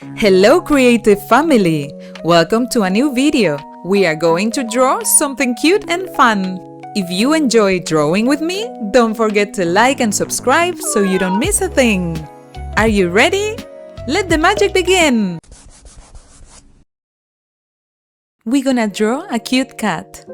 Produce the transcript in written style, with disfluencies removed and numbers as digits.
Hello creative family! Welcome to a new video. We are going to draw something cute and fun. If you enjoy drawing with me, don't forget to like and subscribe so you don't miss a thing. Are you ready? Let the magic begin! We're gonna draw a cute cat.